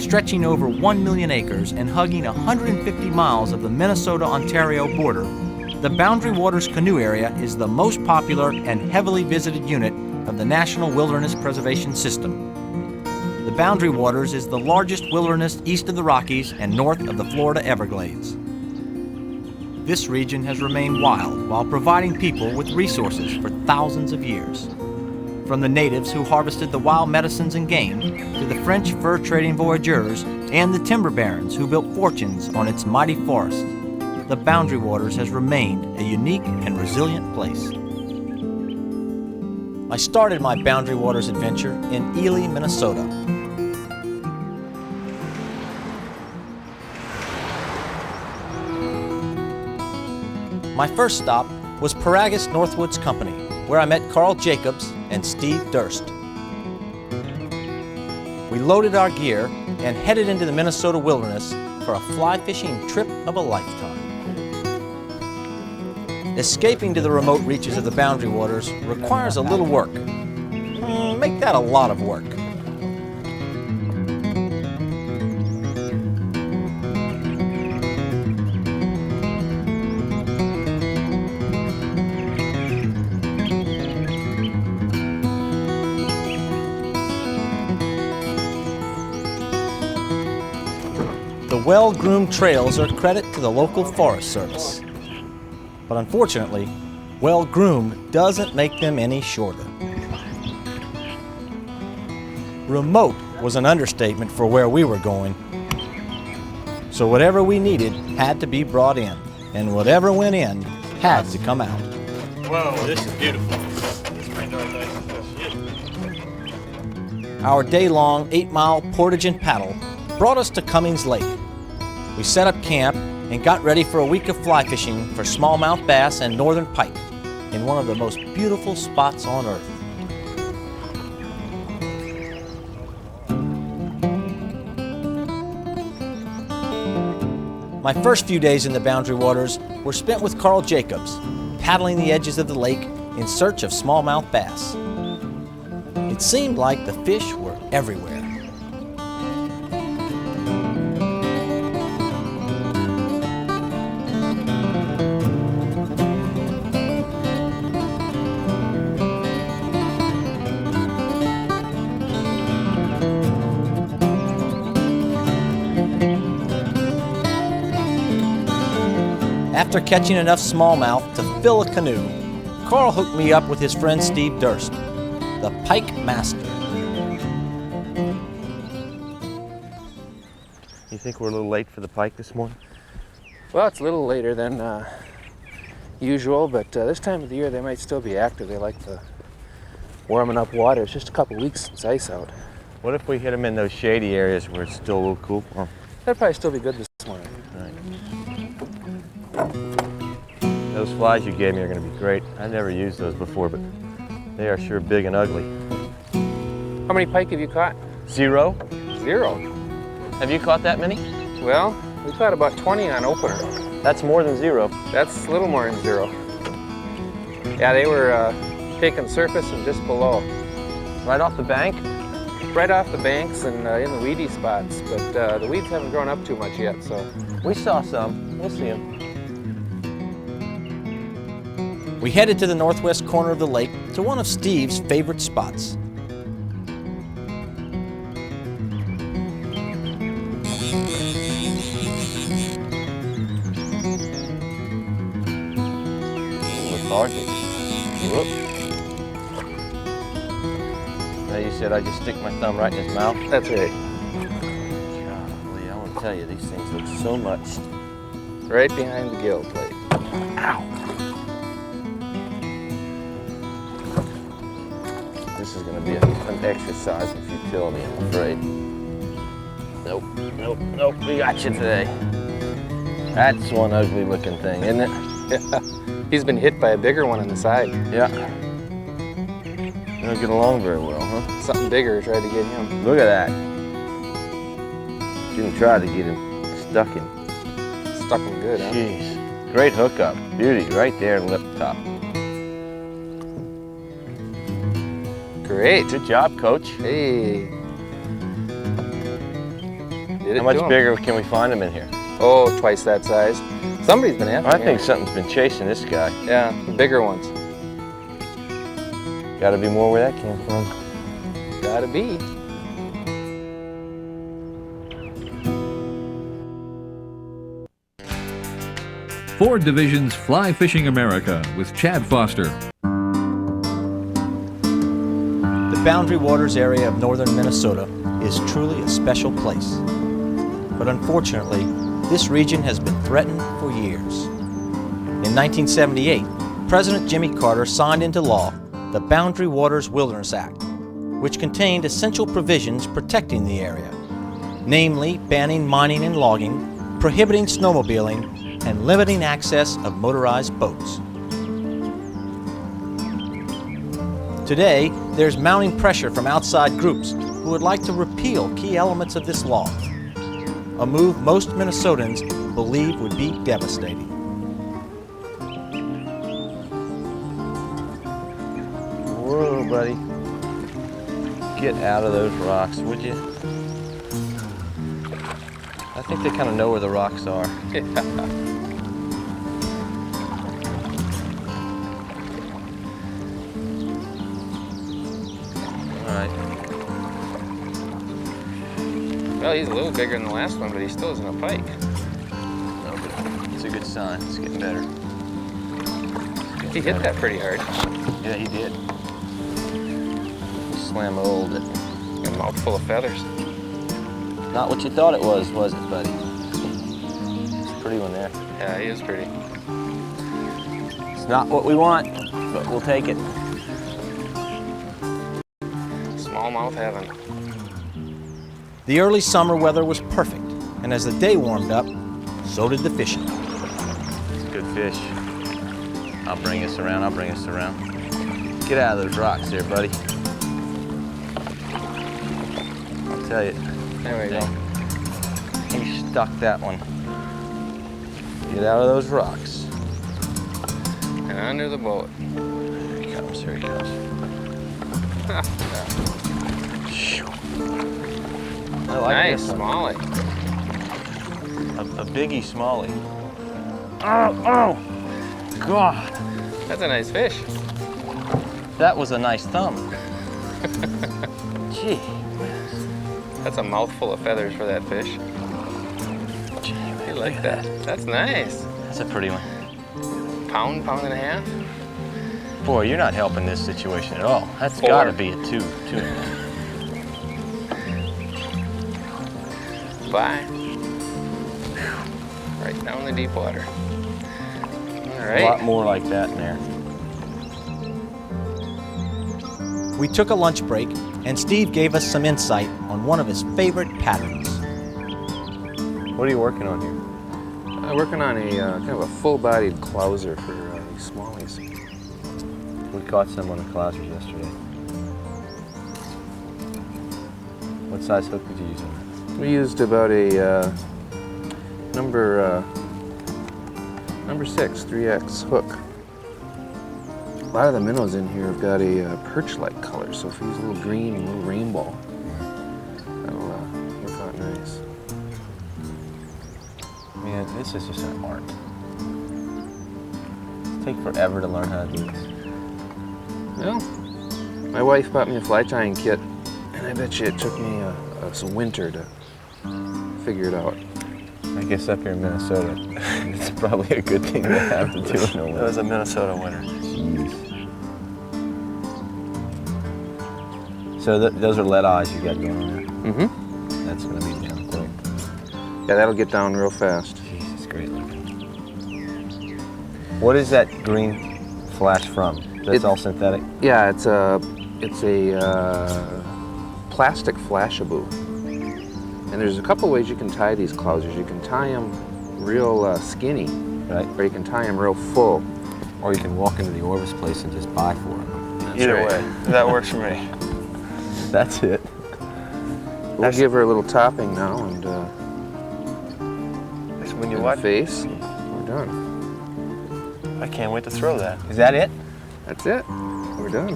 Stretching over 1 million acres and hugging 150 miles of the Minnesota-Ontario border, the Boundary Waters Canoe Area is the most popular and heavily visited unit of the National Wilderness Preservation System. The Boundary Waters is the largest wilderness east of the Rockies and north of the Florida Everglades. This region has remained wild while providing people with resources for thousands of years. From the natives who harvested the wild medicines and game, to the French fur-trading voyageurs and the timber barons who built fortunes on its mighty forests, the Boundary Waters has remained a unique and resilient place. I started my Boundary Waters adventure in Ely, Minnesota. My first stop was Paragus Northwoods Company, where I met Carl Jacobs and Steve Durst. We loaded our gear and headed into the Minnesota wilderness for a fly fishing trip of a lifetime. Escaping to the remote reaches of the Boundary Waters requires a little work. Make that a lot of work. The well-groomed trails are a credit to the local Forest Service. But unfortunately, well-groomed doesn't make them any shorter. Remote was an understatement for where we were going. So whatever we needed had to be brought in, and whatever went in had to come out. Whoa, this is beautiful. Our day-long 8-mile portage and paddle brought us to Cummings Lake. We set up camp and got ready for a week of fly fishing for smallmouth bass and northern pike in one of the most beautiful spots on earth. My first few days in the Boundary Waters were spent with Carl Jacobs, paddling the edges of the lake in search of smallmouth bass. It seemed like the fish were everywhere. After catching enough smallmouth to fill a canoe, Carl hooked me up with his friend Steve Durst, the Pike Master. You think we're a little late for the pike this morning? Well, it's a little later than usual, but this time of the year they might still be active. They like the warming up water. It's just a couple weeks since ice out. What if we hit them in those shady areas where it's still a little cool? Oh. That'd probably still be good this morning. Right. Those flies you gave me are going to be great. I've never used those before, but they are sure big and ugly. How many pike have you caught? 0. 0. Have you caught that many? Well, we caught about 20 on opener. That's more than 0. That's a little more than 0. Yeah, they were taking surface and just below. Right off the bank? Right off the banks and in the weedy spots, but the weeds haven't grown up too much yet, so. We saw some. We'll see them. We headed to the northwest corner of the lake to one of Steve's favorite spots. Lethargic. Whoop. Now you said I just stick my thumb right in his mouth? That's right. Golly, I want to tell you, these things look so much. Right behind the gill plate. Ow! This is going to be an exercise in futility, I'm afraid. Nope, nope, nope, we got you today. That's one ugly looking thing, isn't it? Yeah. He's been hit by a bigger one on the side. Yeah. They don't get along very well, huh? Something bigger tried to get him. Look at that. Didn't try to get him stuck in. Stuck him good, huh? Jeez. Great hookup. Beauty right there, lip top. Great. Good job, Coach. Hey. Did it How much to 'em. bigger can we find them in here? Oh, twice that size. Somebody's been after I me. think something's been chasing this guy. Yeah, the bigger ones. Gotta be more where that came from. Gotta be. Ford Division's Fly Fishing America with Chad Foster. The Boundary Waters area of northern Minnesota is truly a special place. But unfortunately, this region has been threatened for years. In 1978, President Jimmy Carter signed into law the Boundary Waters Wilderness Act, which contained essential provisions protecting the area, namely banning mining and logging, prohibiting snowmobiling, and limiting access of motorized boats. Today, there's mounting pressure from outside groups who would like to repeal key elements of this law, a move most Minnesotans believe would be devastating. Whoa, buddy. Get out of those rocks, would you? I think they kind of know where the rocks are. Alright. Well, he's a little bigger than the last one, but he still isn't a pike. It's a good sign. It's getting better. He hit that pretty hard. Yeah, he did. Slam old it. A mouthful of feathers. Not what you thought it was it, buddy? It's a pretty one there. Yeah, he is pretty. It's not what we want, but we'll take it. Smallmouth heaven. The early summer weather was perfect, and as the day warmed up, so did the fishing. It's a good fish. I'll bring us around, Get out of those rocks there, buddy. I'll tell you. There we go. He stuck that one. Get out of those rocks. And under the boat. Here he comes, here he goes. I like Nice, this one. smallie. A biggie smallie. Oh, God. That's a nice fish. That was a nice thumb. Gee. That's a mouthful of feathers for that fish. I like that. That's nice. That's a pretty one. Pound and a half. Boy, you're not helping this situation at all. That's 4. gotta be a 2. Bye. Right down the deep water. All A lot right. more like that in there. We took a lunch break, and Steve gave us some insight on one of his favorite patterns. What are you working on here? Working on a kind of a full-bodied clouser for these smallies. We caught some on the clousers yesterday. What size hook did you use on that? We used about a number 6 3X hook. A lot of the minnows in here have got a perch-like color, so if you use a little green and a little rainbow, that'll work out nice. Man, this is just an art. It'll take forever to learn how to do this. Well, my wife bought me a fly tying kit, and I bet you it took me some winter to figure it out. I guess up here in Minnesota, it's probably a good thing to have to do in the winter. It was a Minnesota winter. Jeez. So those are lead eyes you got going on there. Mm-hmm. That's gonna be down quick. Yeah, that'll get down real fast. Jeez, it's great looking. What is that green flash from? That's all synthetic? Yeah, it's a plastic flashaboo. And there's a couple ways you can tie these clousers. You can tie them real skinny, Right. or you can tie them real full. Or you can walk into the Orvis place and just buy 4 of them. Either way, that works for me. That's it. We'll give her a little topping now and When in the face. And we're done. I can't wait to throw that. Is that it? That's it. We're done.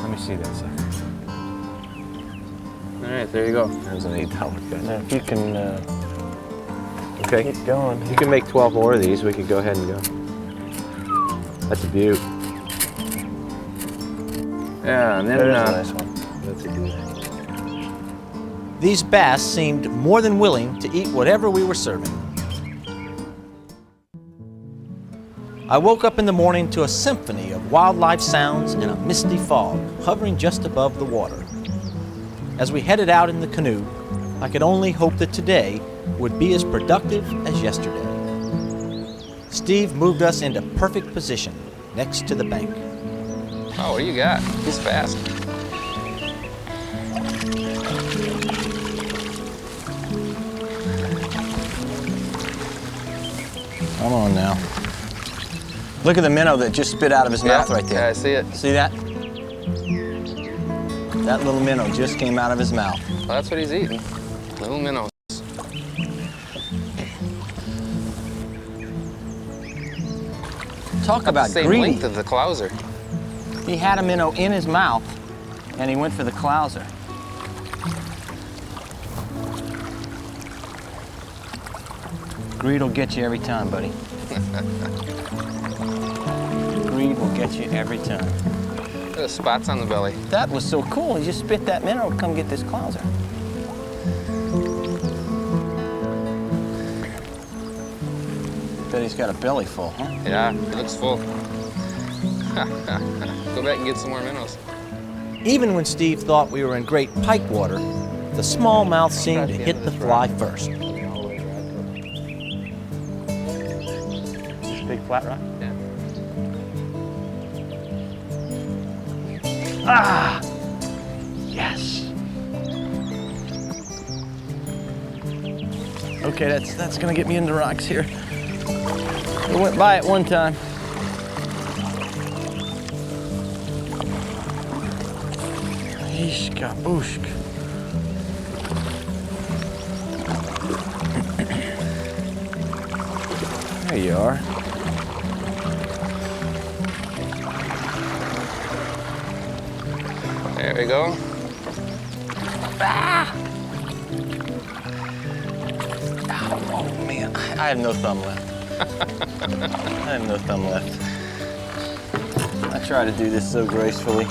Let me see that sucker. All right, there you go. There's an $8 cut. Now, if you can Okay. keep going. You can make 12 more of these. We could go ahead and go. That's a beaut. Yeah, and then There's a nice one. That's a good. These bass seemed more than willing to eat whatever we were serving. I woke up in the morning to a symphony of wildlife sounds and a misty fog hovering just above the water. As we headed out in the canoe, I could only hope that today would be as productive as yesterday. Steve moved us into perfect position next to the bank. Oh, what do you got? He's fast. Come on now. Look at the minnow that just spit out of his mouth right there. Yeah, I see it. See that? That little minnow just came out of his mouth. Well, that's what he's eating. Little minnows. Talk About about the same greedy. length of the clouser. He had a minnow in his mouth, and he went for the clouser. Greed will get you every time, buddy. Greed will get you every time. Look at the spots on the belly. That was so cool. He just spit that minnow to come get this clouser. Bet he's got a belly full, huh? Yeah, it looks full. Go back and get some more minnows. Even when Steve thought we were in great pike water, the smallmouth seemed to hit the fly first. This big flat rock? Yeah. Ah! Yes. Okay, that's gonna get me into rocks here. I went by it one time. Yeesh, kaboosh. There you are. There we go. Oh man, I have no thumb left. I have no thumb left. I try to do this so gracefully.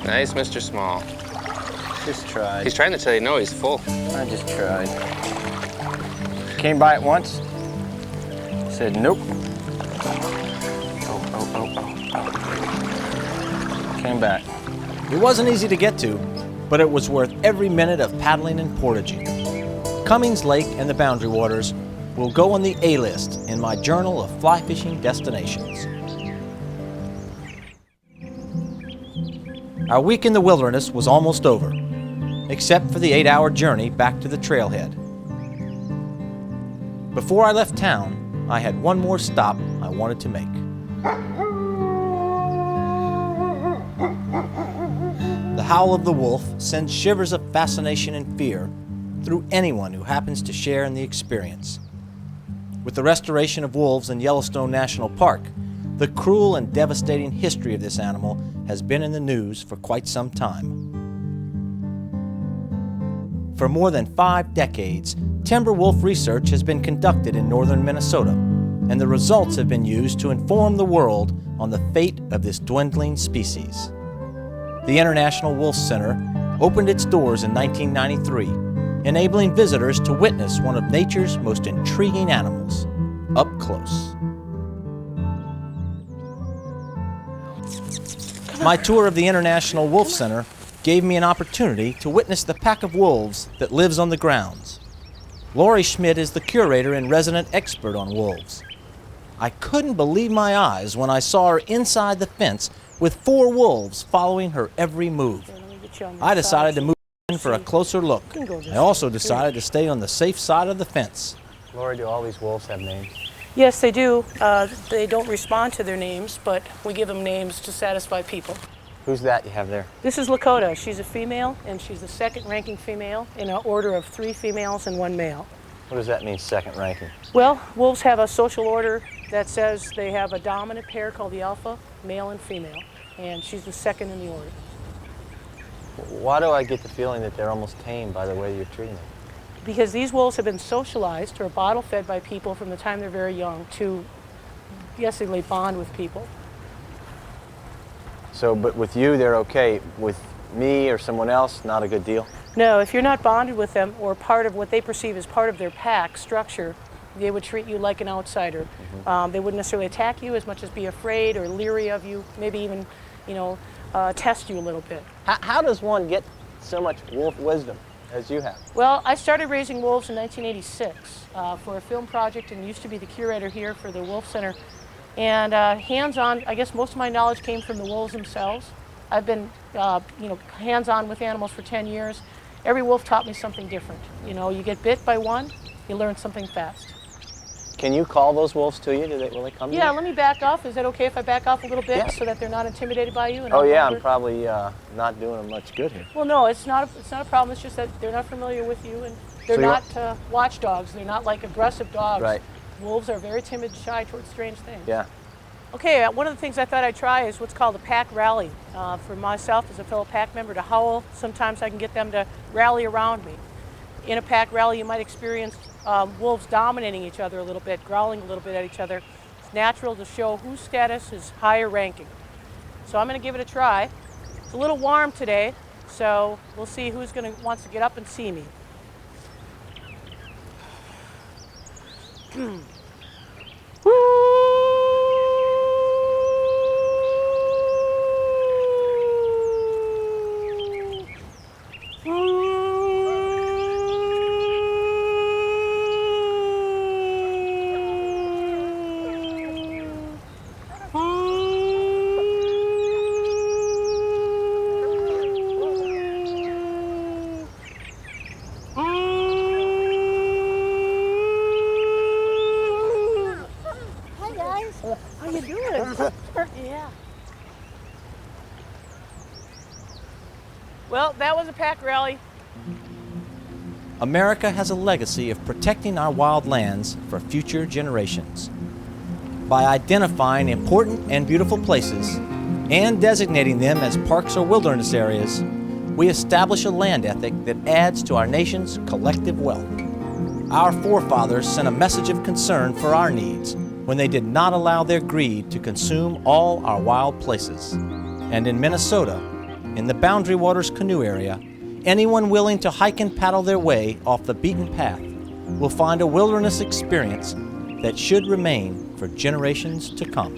Nice, Mr. Small. Just tried. He's trying to tell you no, he's full. I just tried. Came by it once. Said nope. Came back. It wasn't easy to get to, but it was worth every minute of paddling and portaging. Cummings Lake and the Boundary Waters will go on the A-list in my journal of fly fishing destinations. Our week in the wilderness was almost over, except for the 8-hour journey back to the trailhead. Before I left town, I had one more stop I wanted to make. The howl of the wolf sends shivers of fascination and fear through anyone who happens to share in the experience. With the restoration of wolves in Yellowstone National Park, the cruel and devastating history of this animal has been in the news for quite some time. For more than 5 decades, timber wolf research has been conducted in northern Minnesota, and the results have been used to inform the world on the fate of this dwindling species. The International Wolf Center opened its doors in 1993, enabling visitors to witness one of nature's most intriguing animals up close. My tour of the International Wolf Center gave me an opportunity to witness the pack of wolves that lives on the grounds. Lori Schmidt is the curator and resident expert on wolves. I couldn't believe my eyes when I saw her inside the fence with 4 wolves following her every move. I decided to move in for a closer look. I also decided to stay on the safe side of the fence. Lori, do all these wolves have names? Yes, they do. They don't respond to their names, but we give them names to satisfy people. Who's that you have there? This is Lakota. She's a female, and she's the second-ranking female in an order of 3 females and 1 male. What does that mean, second ranking? Well, wolves have a social order that says they have a dominant pair called the alpha, male and female, and she's the second in the order. Why do I get the feeling that they're almost tame by the way you're treating them? Because these wolves have been socialized or bottle fed by people from the time they're very young to basically bond with people. So, but with you, they're okay. With me or someone else, not a good deal? No, if you're not bonded with them or part of what they perceive as part of their pack structure, they would treat you like an outsider. They wouldn't necessarily attack you as much as be afraid or leery of you, maybe even, test you a little bit. How does one get so much wolf wisdom as you have? Well, I started raising wolves in 1986 for a film project and used to be the curator here for the Wolf Center. And hands-on, I guess most of my knowledge came from the wolves themselves. I've been, hands-on with animals for 10 years. Every wolf taught me something different. You get bit by one, you learn something fast. Can you call those wolves to you? Will they come to you? Yeah, let me back off. Is that okay if I back off a little bit so that they're not intimidated by you? And Oh yeah, over? I'm probably not doing them much good here. Well, no, it's not a problem. It's just that they're not familiar with you, and they're So not watchdogs. They're not like aggressive dogs. Right. Wolves are very timid, shy towards strange things. Yeah. Okay, one of the things I thought I'd try is what's called a pack rally. For myself as a fellow pack member to howl, sometimes I can get them to rally around me. In a pack rally, you might experience wolves dominating each other a little bit, growling a little bit at each other. It's natural to show whose status is higher ranking. So I'm going to give it a try. It's a little warm today, so we'll see who's wants to get up and see me. How you doing? Yeah. Well, that was a pack rally. America has a legacy of protecting our wild lands for future generations. By identifying important and beautiful places and designating them as parks or wilderness areas, we establish a land ethic that adds to our nation's collective wealth. Our forefathers sent a message of concern for our needs when they did not allow their greed to consume all our wild places. And in Minnesota, in the Boundary Waters canoe area, anyone willing to hike and paddle their way off the beaten path will find a wilderness experience that should remain for generations to come.